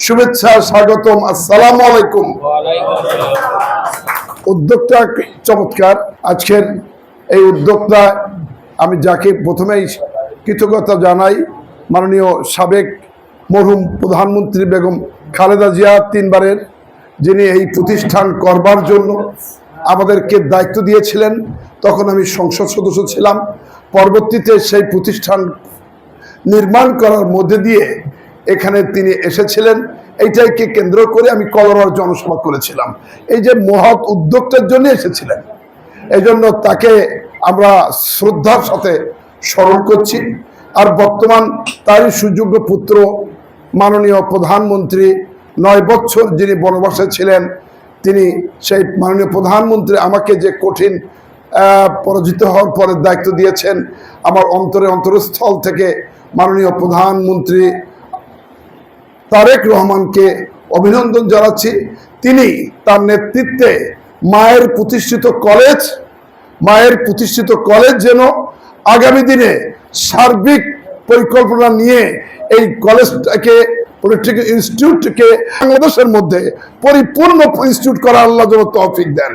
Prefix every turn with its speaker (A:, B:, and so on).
A: শুভেচ্ছা, স্বাগতম। আসসালামু আলাইকুম। উদ্যোগটা চমৎকার। আজকের এই উদ্যোগটা আমি যাকে প্রথমেই কৃতজ্ঞতা জানাই, মাননীয় সাবেক মরহুম প্রধানমন্ত্রী বেগম খালেদা জিয়া, তিনবারের, যিনি এই প্রতিষ্ঠান করবার জন্য আমাদেরকে দায়িত্ব দিয়েছিলেন। তখন আমি সংসদ সদস্য ছিলাম। পরবর্তীতে সেই প্রতিষ্ঠান নির্মাণ করার মধ্যে দিয়ে এখানে তিনি এসেছিলেন। এইটাকে কেন্দ্র করে আমি কলরার জনসভা করেছিলাম। এই যে মহৎ উদ্যোগটার জন্য এসেছিলেন, এই জন্য তাকে আমরা শ্রদ্ধার সাথে স্মরণ করছি। আর বর্তমান তারই সুযোগ্য পুত্র মাননীয় প্রধানমন্ত্রী, 9 বছর যিনি বনবাসে ছিলেন, তিনি সেই মাননীয় প্রধানমন্ত্রী আমাকে যে কঠিন পরাজিত হওয়ার পরে দায়িত্ব দিয়েছেন, আমার অন্তরস্থল থেকে মাননীয় প্রধানমন্ত্রী তারেক রহমানকে অভিনন্দন জানাচ্ছি। তিনি তার নেতৃত্বে মায়ের প্রতিষ্ঠিত কলেজ যেন আগামী দিনে সার্বিক পরিকল্পনা নিয়ে এই কলেজটাকে, পলিটেকনিক ইনস্টিটিউটকে বাংলাদেশের মধ্যে পরিপূর্ণ ইনস্টিটিউট করা আল্লাহ যেন তৌফিক দেন।